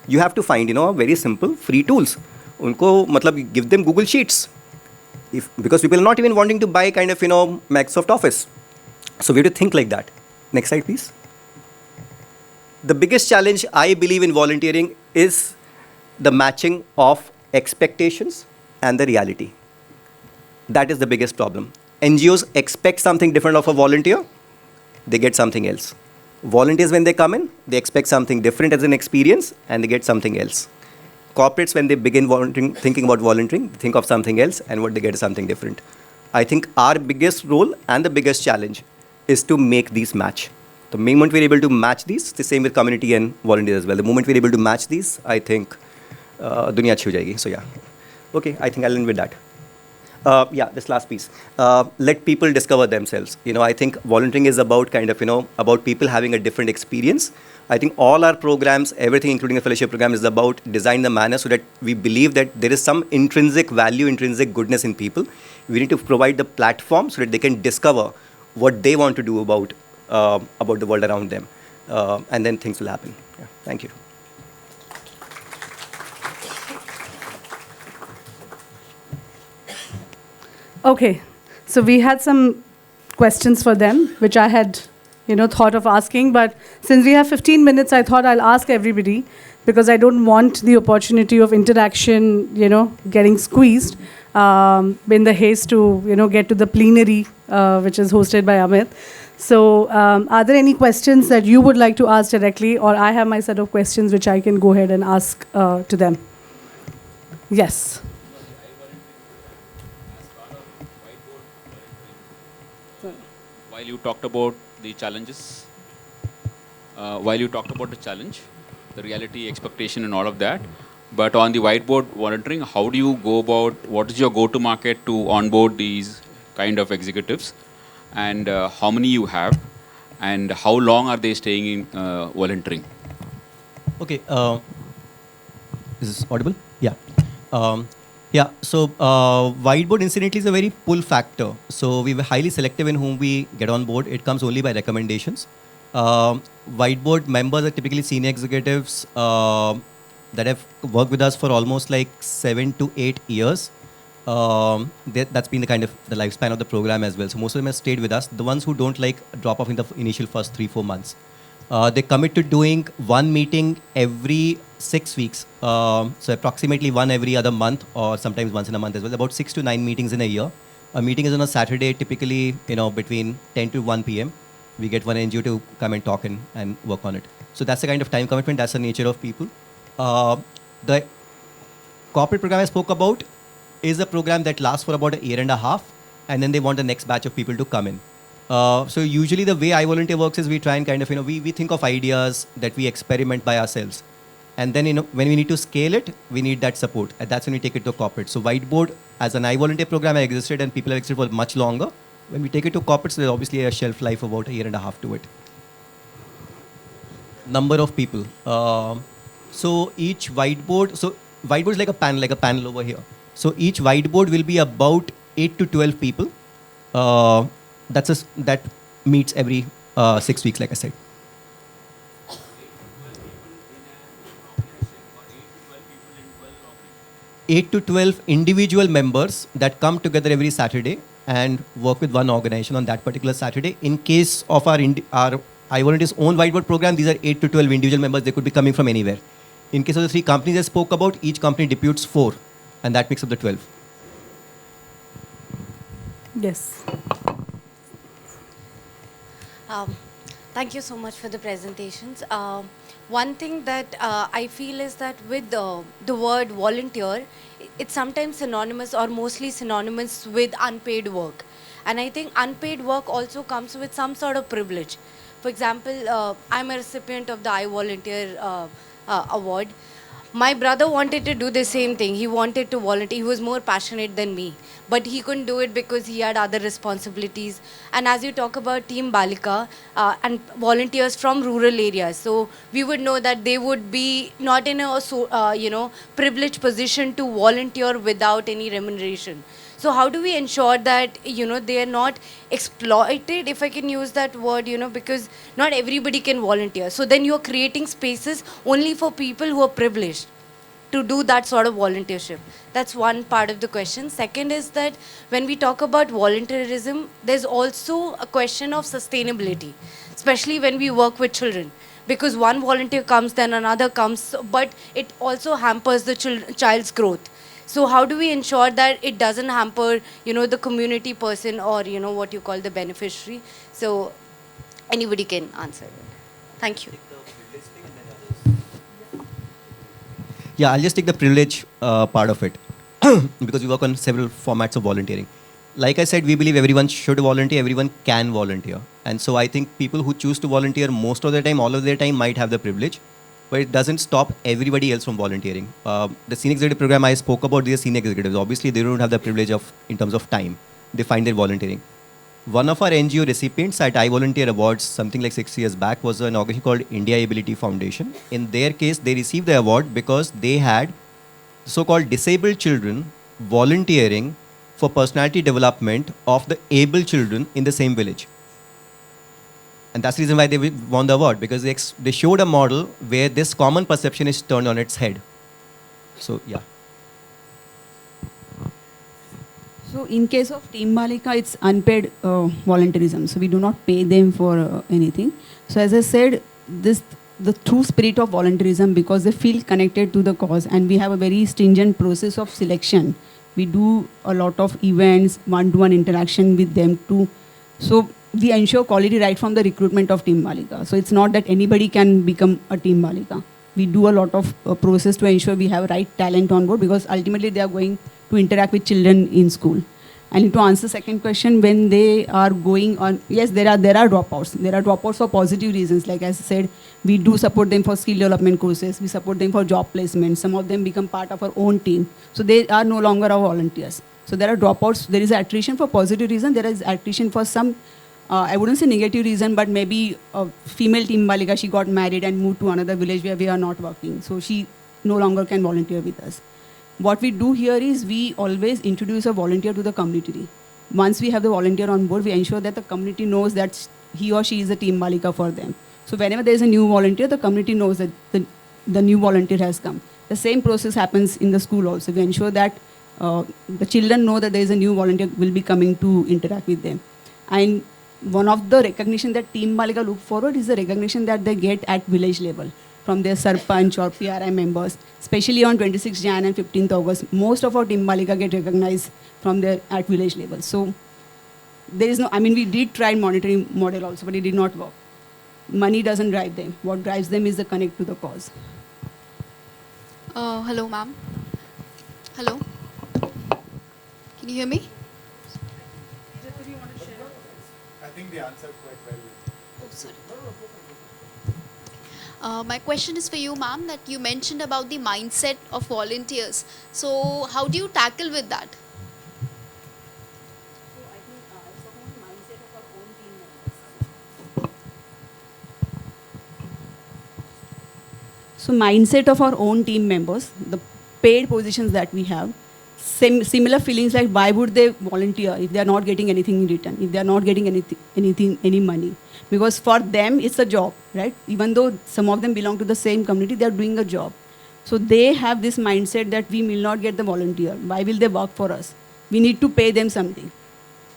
Speaker 5: You have to find, very simple free tools. Give them Google Sheets. Because people are not even wanting to buy kind of, Microsoft Office. So we have to think like that. Next slide, please. The biggest challenge I believe in volunteering is the matching of expectations and the reality. That is the biggest problem. NGOs expect something different of a volunteer, they get something else. Volunteers, when they come in, they expect something different as an experience, and they get something else. Corporates, when they begin thinking about volunteering, they think of something else, and what they get is something different. I think our biggest role and the biggest challenge is to make these match. The moment we're able to match these, the same with community and volunteers as well. The moment we're able to match these, I think dunya achhi ho jayegi. So yeah. Okay, I think I'll end with that. This last piece. Let people discover themselves. I think volunteering is about kind of, about people having a different experience. I think all our programs, everything including the fellowship program, is about design the manner so that we believe that there is some intrinsic value, intrinsic goodness in people. We need to provide the platform so that they can discover what they want to do about the world around them. And then things will happen. Yeah, thank you.
Speaker 2: Okay, so we had some questions for them, which I had, thought of asking. But since we have 15 minutes, I thought I'll ask everybody, because I don't want the opportunity of interaction, getting squeezed in the haste to, get to the plenary, which is hosted by Amit. So are there any questions that you would like to ask directly, or I have my set of questions which I can go ahead and ask to them? Yes.
Speaker 6: While you talked about the challenges, the reality, expectation, and all of that, but on the whiteboard volunteering, how do you go about, what is your go-to market to onboard these kind of executives, and how many you have, and how long are they staying in volunteering?
Speaker 5: Okay, is this audible? Yeah. So whiteboard incidentally is a very pull factor. So we were highly selective in whom we get on board. It comes only by recommendations. Whiteboard members are typically senior executives that have worked with us for almost like 7 to 8 years. That's been the kind of the lifespan of the program as well. So most of them have stayed with us. The ones who don't drop off in the initial first 3-4 months. They commit to doing one meeting every 6 weeks. So approximately one every other month, or sometimes once in a month as well. About 6 to 9 meetings in a year. A meeting is on a Saturday, typically between 10 to 1 p.m. We get one NGO to come and talk and work on it. So that's the kind of time commitment. That's the nature of people. The corporate program I spoke about is a program that lasts for about 1.5 years, and then they want the next batch of people to come in. So usually the way I volunteer works is we try and kind of, we think of ideas that we experiment by ourselves. And then, when we need to scale it, we need that support. And that's when we take it to corporate. So Whiteboard, as an I volunteer program, existed and people have existed for much longer. When we take it to corporates, there's obviously a shelf life of about 1.5 years to it. Number of people. So each whiteboard is like a panel over here. So each whiteboard will be about 8 to 12 people. That meets every 6 weeks, like I said. 8 to 12 individual members that come together every Saturday and work with one organization on that particular Saturday. In case of our iVolunteers own whiteboard program, these are 8 to 12 individual members. They could be coming from anywhere. In case of the 3 companies I spoke about, each company deputes 4, and that makes up the 12.
Speaker 2: Yes.
Speaker 7: Thank you so much for the presentations. One thing that I feel is that with the word volunteer, it's sometimes synonymous or mostly synonymous with unpaid work. And I think unpaid work also comes with some sort of privilege. For example, I'm a recipient of the iVolunteer award. My brother wanted to do the same thing. He wanted to volunteer. He was more passionate than me. But he couldn't do it because he had other responsibilities. And as you talk about Team Balika and volunteers from rural areas, so we would know that they would be not in a privileged position to volunteer without any remuneration. So how do we ensure that, they are not exploited, if I can use that word, because not everybody can volunteer. So then you're creating spaces only for people who are privileged to do that sort of volunteership. That's one part of the question. Second is that when we talk about volunteerism, there's also a question of sustainability, especially when we work with children. Because one volunteer comes, then another comes, but it also hampers the child's growth. So how do we ensure that it doesn't hamper, the community person or, what you call the beneficiary? So anybody can answer it. Thank you.
Speaker 5: Yeah, I'll just take the privilege part of it because we work on several formats of volunteering. Like I said, we believe everyone should volunteer, everyone can volunteer. And so I think people who choose to volunteer most of the time, all of their time might have the privilege, but it doesn't stop everybody else from volunteering. The senior executive program I spoke about, these are senior executives. Obviously, they don't have the privilege of, in terms of time, they find their volunteering. One of our NGO recipients at iVolunteer Awards, something like 6 years back, was an organization called India Ability Foundation. In their case, they received the award because they had so-called disabled children volunteering for personality development of the able children in the same village. And that's the reason why they won the award, because they showed a model where this common perception is turned on its head. So, yeah.
Speaker 4: So in case of Team Balika, it's unpaid volunteerism. So we do not pay them for anything. So as I said, the true spirit of volunteerism, because they feel connected to the cause, and we have a very stringent process of selection. We do a lot of events, one-to-one interaction with them too. So we ensure quality right from the recruitment of Team Balika. So it's not that anybody can become a Team Balika. We do a lot of process to ensure we have right talent on board, because ultimately they are going to interact with children in school. And to answer the second question, when they are going on, yes, there are dropouts. There are dropouts for positive reasons. Like as I said, we do support them for skill development courses. We support them for job placement. Some of them become part of our own team. So they are no longer our volunteers. So there are dropouts. There is attrition for positive reason. There is attrition for some, I wouldn't say negative reason, but maybe a female Team Balika, she got married and moved to another village where we are not working. So she no longer can volunteer with us. What we do here is we always introduce a volunteer to the community. Once we have the volunteer on board, we ensure that the community knows that he or she is a Team Balika for them. So whenever there is a new volunteer, the community knows that the new volunteer has come. The same process happens in the school also. We ensure that the children know that there is a new volunteer will be coming to interact with them. And one of the recognition that Team Balika look forward is the recognition that they get at village level from their Sarpanch or PRI members, especially on 26th Jan and 15th August. Most of our Team Balika get recognized from their at village level. So there is no, I mean, we did try monitoring model also, but it did not work. Money doesn't drive them. What drives them is the connect to the cause.
Speaker 8: Hello, ma'am. Hello. Can you hear me?
Speaker 3: I think they answered quite well.
Speaker 8: Oh, sorry. My question is for you, ma'am, that you mentioned about the mindset of volunteers. So how do you tackle with that?
Speaker 4: So mindset of our own team members, the paid positions that we have, similar feelings like why would they volunteer if they are not getting anything in return, if they are not getting any money. Because for them, it's a job, right? Even though some of them belong to the same community, they are doing a job. So they have this mindset that we will not get the volunteer. Why will they work for us? We need to pay them something.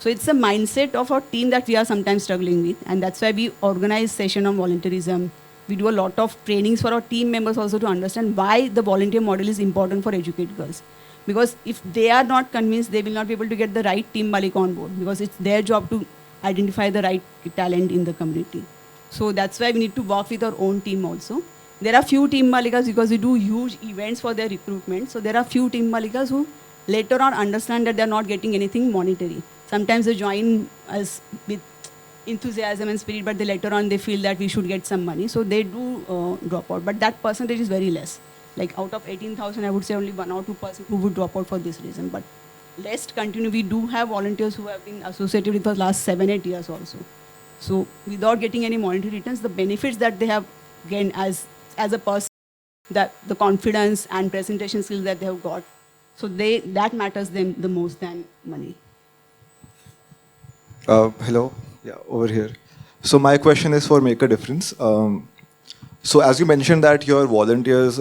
Speaker 4: So it's a mindset of our team that we are sometimes struggling with, and that's why we organize session on volunteerism. We do a lot of trainings for our team members also to understand why the volunteer model is important for Educate Girls. Because if they are not convinced, they will not be able to get the right team Balika on board, because it's their job to identify the right talent in the community. So that's why we need to work with our own team also. There are few team Balikas because we do huge events for their recruitment. So there are few team Balikas who later on understand that they're not getting anything monetary. Sometimes they join us with enthusiasm and spirit, but they later on they feel that we should get some money. So they do drop out. But that percentage is very less. Like out of 18,000, I would say only 1 or 2% who would drop out for this reason. But let's continue. We do have volunteers who have been associated with us last 7-8 years also. So without getting any monetary returns, the benefits that they have gained as a person, that the confidence and presentation skills that they have got, so that matters them the most than money.
Speaker 9: Hello, yeah, over here. So my question is for Make a Difference. So as you mentioned that your volunteers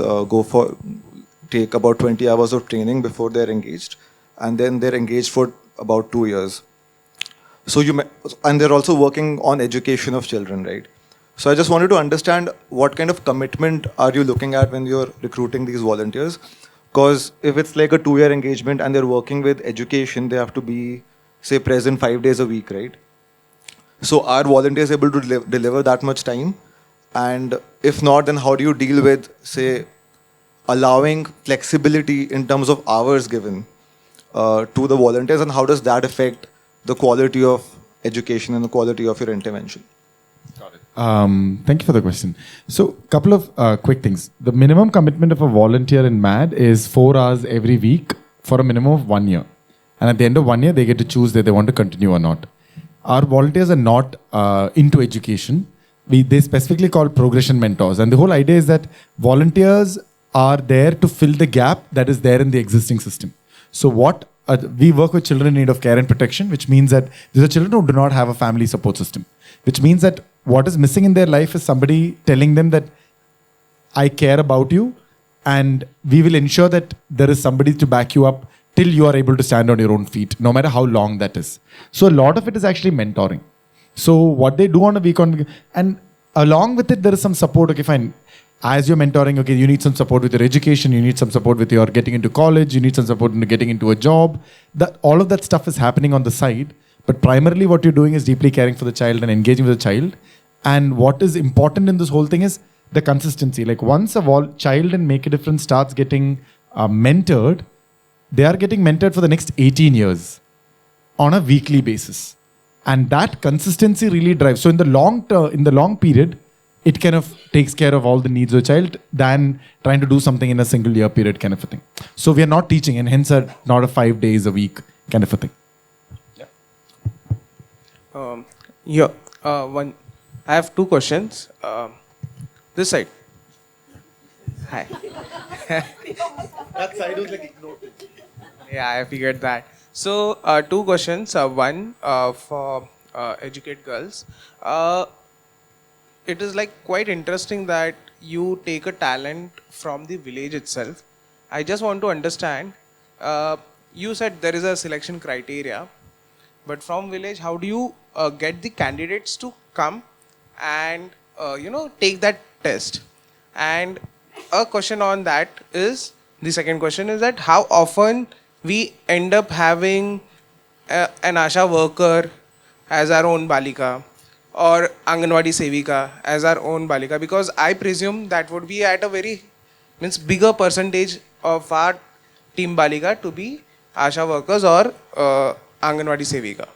Speaker 9: take about 20 hours of training before they're engaged, and then they're engaged for about 2 years. So and they're also working on education of children, right? So I just wanted to understand what kind of commitment are you looking at when you're recruiting these volunteers? Because if it's like a 2-year engagement and they're working with education, they have to be, say, present 5 days a week, right? So are volunteers able to deliver that much time? And if not, then how do you deal with, say, allowing flexibility in terms of hours given to the volunteers, and how does that affect the quality of education and the quality of your intervention?
Speaker 3: Got it. Thank you for the question. So, couple of quick things. The minimum commitment of a volunteer in MAD is 4 hours every week for a minimum of 1 year. And at the end of 1 year, they get to choose whether they want to continue or not. Our volunteers are not into education. They specifically call progression mentors. And the whole idea is that volunteers are there to fill the gap that is there in the existing system. So we work with children in need of care and protection, which means that these are children who do not have a family support system, which means that what is missing in their life is somebody telling them that I care about you and we will ensure that there is somebody to back you up till you are able to stand on your own feet, no matter how long that is. So a lot of it is actually mentoring. So what they do on a week and along with it, there is some support. Okay, fine. As you're mentoring, okay, you need some support with your education, you need some support with your getting into college, you need some support in getting into a job. All of that stuff is happening on the side. But primarily what you're doing is deeply caring for the child and engaging with the child. And what is important in this whole thing is the consistency. Like once a child in Make a Difference starts getting mentored, they are getting mentored for the next 18 years on a weekly basis. And that consistency really drives. So in the long period, it kind of takes care of all the needs of the child than trying to do something in a single year period kind of a thing. So we are not teaching, and hence not a 5 days a week kind of a thing.
Speaker 10: I have 2 questions. This side. Hi.
Speaker 9: That side was like ignored.
Speaker 10: Yeah, I figured that. So 2 questions. One for Educate Girls. It is like quite interesting that you take a talent from the village itself. I just want to understand. You said there is a selection criteria, but from village, how do you get the candidates to come and take that test? And a question on that is, the second question is that how often we end up having an Asha worker as our own Balika or Anganwadi Sevika as our own Balika, because I presume that would be at a very bigger percentage of our team Balika to be Asha workers or Anganwadi Sevika.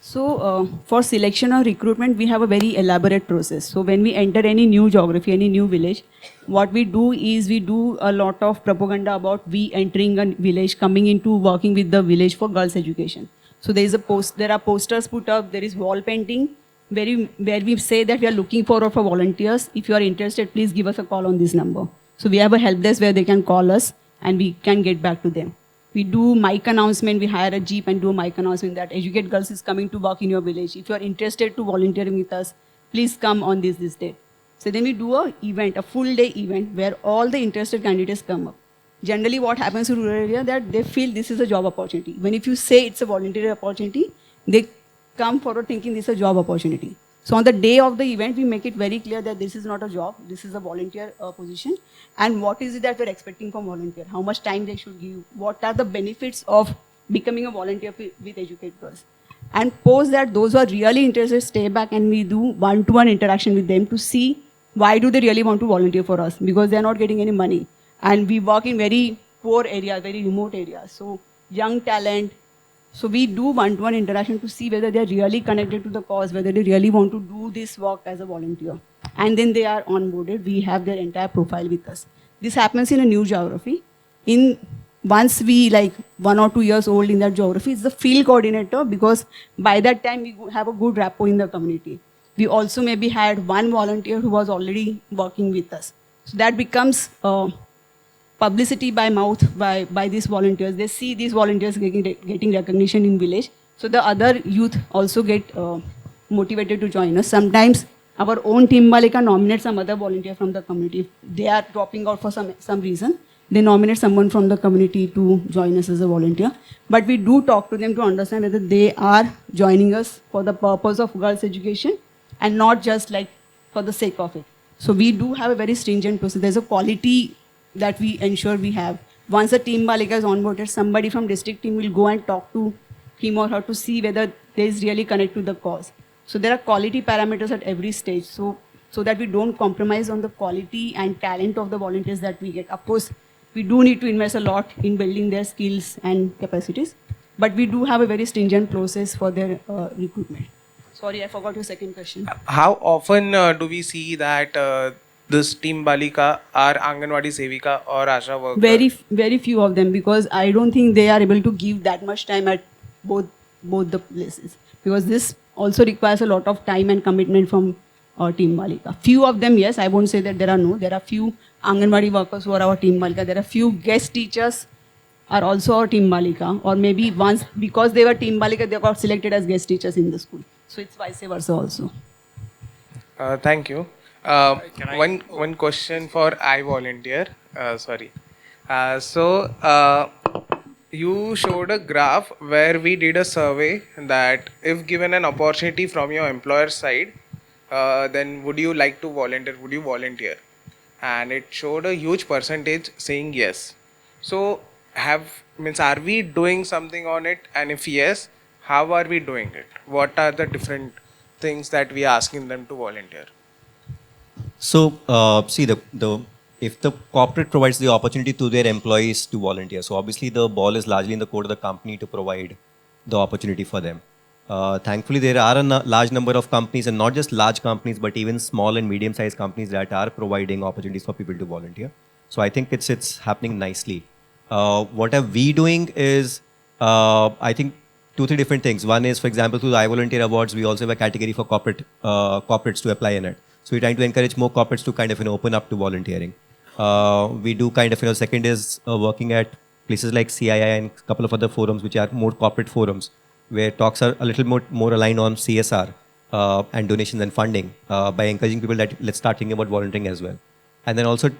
Speaker 4: So for selection or recruitment, we have a very elaborate process. So when we enter any new geography, any new village, what we do is we do a lot of propaganda about we entering a village, coming into working with the village for girls' education. So there are posters put up, there is wall painting, where we say that we are looking for volunteers. If you are interested, please give us a call on this number. So we have a help desk where they can call us and we can get back to them. We do mic announcement, we hire a jeep and do a mic announcement that Educate Girls is coming to work in your village. If you are interested to volunteering with us, please come on this date. So then we do a full day event where all the interested candidates come up. generally what happens in rural area that they feel this is a job opportunity. When if you say it's a voluntary opportunity, they come forward thinking this is a job opportunity. So on the day of the event, we make it very clear that this is not a job, this is a volunteer position. And what is it that we're expecting from volunteer? How much time they should give? What are the benefits of becoming a volunteer with Educate Girls? And post that, those who are really interested stay back and we do one-to-one interaction with them to see why do they really want to volunteer for us? Because they're not getting any money. And we work in very poor areas, very remote areas. So young talent. So we do one-to-one interaction to see whether they're really connected to the cause, whether they really want to do this work as a volunteer. And then they are onboarded. We have their entire profile with us. This happens in a new geography. Once we 1 or 2 years old in that geography, it's the field coordinator because by that time we have a good rapport in the community. We also maybe had one volunteer who was already working with us. So that becomes publicity by mouth by these volunteers. They see these volunteers getting recognition in village. So the other youth also get motivated to join us. Sometimes our own team Balika nominates some other volunteer from the community. If they are dropping out for some reason, they nominate someone from the community to join us as a volunteer. But we do talk to them to understand whether they are joining us for the purpose of girls' education and not just for the sake of it. So we do have a very stringent process. There's a quality that we ensure we have. Once a team Balika is onboarded, somebody from district team will go and talk to him or her to see whether they is really connect to the cause. So there are quality parameters at every stage. So that we don't compromise on the quality and talent of the volunteers that we get. Of course, we do need to invest a lot in building their skills and capacities, but we do have a very stringent process for their recruitment. Sorry, I forgot your second question.
Speaker 10: How often do we see that this team Balika are Anganwadi Sevika or Asha worker?
Speaker 4: Very few of them, because I don't think they are able to give that much time at both the places, because this also requires a lot of time and commitment from our team Balika. Few of them, yes, I won't say that there are no. There are few Anganwadi workers who are our team Balika. There are few guest teachers are also our team Balika, or maybe once because they were team Balika, they got selected as guest teachers in the school. So it's vice versa also.
Speaker 10: Thank you. One question for I volunteer. Sorry. You showed a graph where we did a survey that if given an opportunity from your employer side, then would you like to volunteer? Would you volunteer? And it showed a huge percentage saying yes. So are we doing something on it? And if yes, how are we doing it? What are the different things that we are asking them to volunteer?
Speaker 5: So, if the corporate provides the opportunity to their employees to volunteer, so obviously the ball is largely in the court of the company to provide the opportunity for them. Thankfully, there are a large number of companies, and not just large companies, but even small and medium-sized companies that are providing opportunities for people to volunteer. So I think it's happening nicely. What are we doing is, I think, 2-3 different things. One is, for example, through the I Volunteer Awards, we also have a category for corporates to apply in it. So we're trying to encourage more corporates to kind of open up to volunteering. We do kind of second is working at places like CII and a couple of other forums which are more corporate forums where talks are a little more aligned on CSR and donations and funding by encouraging people that let's start thinking about volunteering as well. And then also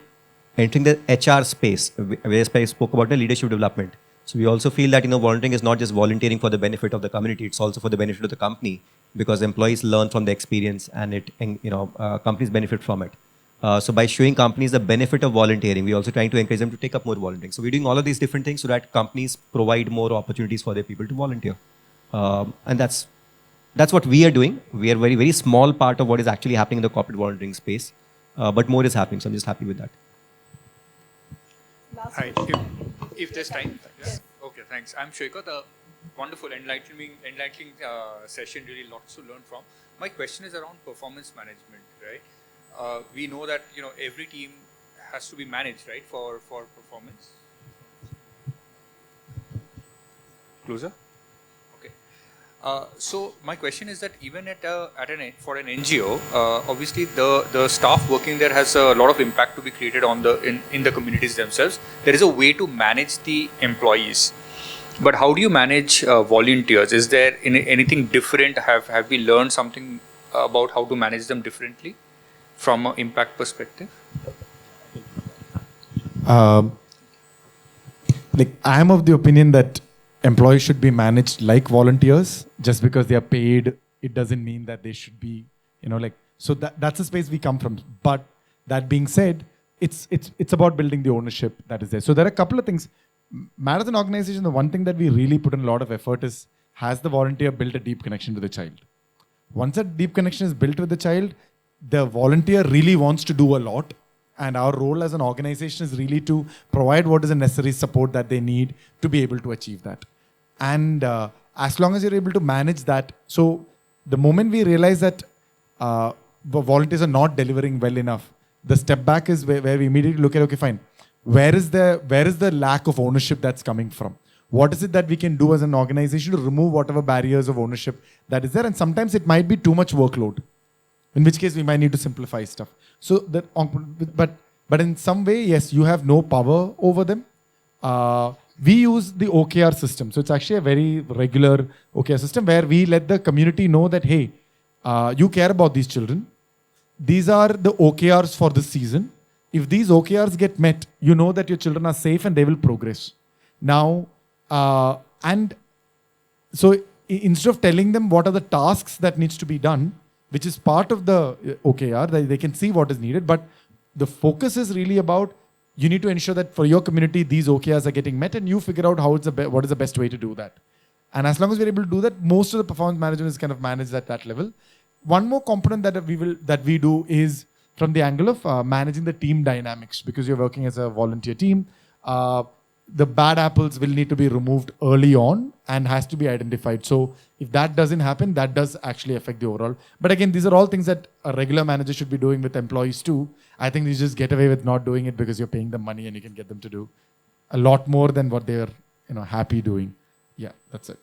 Speaker 5: entering the HR space where I spoke about the leadership development. So we also feel that volunteering is not just volunteering for the benefit of the community; it's also for the benefit of the company because employees learn from the experience and companies benefit from it. So by showing companies the benefit of volunteering, we're also trying to encourage them to take up more volunteering. So we're doing all of these different things so that companies provide more opportunities for their people to volunteer. And that's what we are doing. We are very, very small part of what is actually happening in the corporate volunteering space, but more is happening. So I'm just happy with that.
Speaker 11: Hi, if there's time. Yes. Okay, thanks. I'm Shekhar. The wonderful, enlightening session. Really, lots to learn from. My question is around performance management, right? We know that every team has to be managed, right, for performance. Closer. Okay. So my question is that even for an NGO, obviously the staff working there has a lot of impact to be created on in the communities themselves. There is a way to manage the employees, but how do you manage volunteers? Is there anything different? Have we learned something about how to manage them differently from an impact perspective?
Speaker 3: like I am of the opinion that employees should be managed like volunteers. Just because they are paid, it doesn't mean that they should be, so that's the space we come from. But that being said, it's about building the ownership that is there. So there are a couple of things. MAD as an organization, the one thing that we really put in a lot of effort is, has the volunteer built a deep connection to the child? Once that deep connection is built with the child, the volunteer really wants to do a lot. And our role as an organization is really to provide what is the necessary support that they need to be able to achieve that. And as long as you're able to manage that, so the moment we realize that the volunteers are not delivering well enough, the step back is where we immediately look at, okay, fine. Where is the lack of ownership that's coming from? What is it that we can do as an organization to remove whatever barriers of ownership that is there? And sometimes it might be too much workload, in which case we might need to simplify stuff. So that, but in some way, yes, you have no power over them. We use the OKR system. So it's actually a very regular OKR system where we let the community know that, hey, you care about these children. These are the OKRs for this season. If these OKRs get met, you know that your children are safe and they will progress. Now, and so instead of telling them what are the tasks that needs to be done, which is part of the OKR, they can see what is needed, but the focus is really about, you need to ensure that for your community, these OKRs are getting met, and you figure out what is the best way to do that. And as long as we're able to do that, most of the performance management is kind of managed at that level. One more component that we do is from the angle of managing the team dynamics, because you're working as a volunteer team. The bad apples will need to be removed early on and has to be identified. So if that doesn't happen, that does actually affect the overall. But again, these are all things that a regular manager should be doing with employees too. I think you just get away with not doing it because you're paying them money and you can get them to do a lot more than what they're happy doing. Yeah, that's it.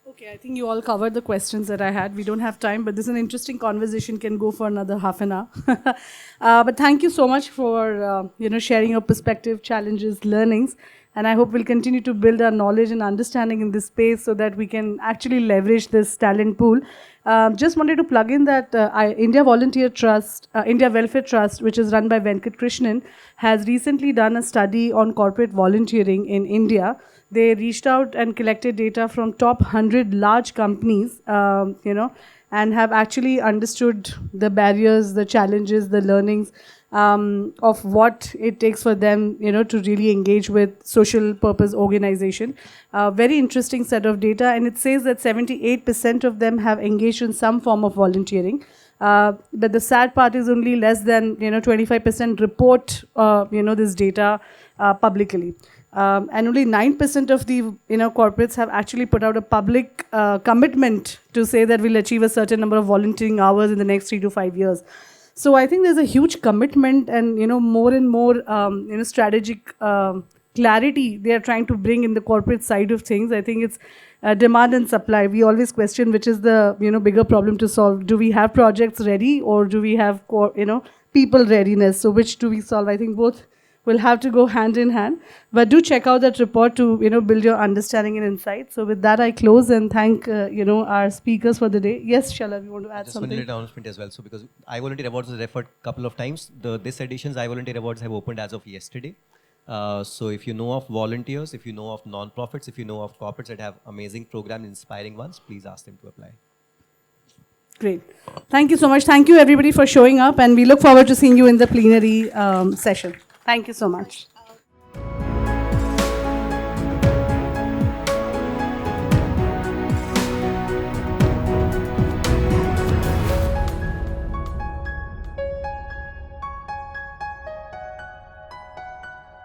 Speaker 2: Okay, I think you all covered the questions that I had. We don't have time, but this is an interesting conversation, can go for another half an hour. But thank you so much for sharing your perspective, challenges, learnings. And I hope we'll continue to build our knowledge and understanding in this space so that we can actually leverage this talent pool. Just wanted to plug in that India Volunteer Trust, India Welfare Trust, which is run by Venkat Krishnan, has recently done a study on corporate volunteering in India. They reached out and collected data from top 100 large companies, and have actually understood the barriers, the challenges, the learnings of what it takes for them, to really engage with social purpose organization. Very interesting set of data, and it says that 78% of them have engaged in some form of volunteering. But the sad part is only less than 25% report this data publicly. And only 9% of the corporates have actually put out a public commitment to say that we'll achieve a certain number of volunteering hours in the next 3 to 5 years. So I think there's a huge commitment and more and more strategic clarity they are trying to bring in the corporate side of things. I think it's demand and supply. We always question which is the bigger problem to solve. Do we have projects ready, or do we have people readiness? So which do we solve? I think both will have to go hand in hand. But do check out that report to build your understanding and insight. So with that, I close and thank our speakers for the day. Yes, Shalabh, you want to add
Speaker 5: just
Speaker 2: something?
Speaker 5: Just one little announcement as well. So because I Volunteer Awards was referred a couple of times, this edition's I Volunteer Awards have opened as of yesterday. So if you know of volunteers, if you know of non-profits, if you know of corporates that have amazing programs, inspiring ones, please ask them to apply.
Speaker 2: Great. Thank you so much. Thank you everybody for showing up, and we look forward to seeing you in the plenary session. Thank you so much.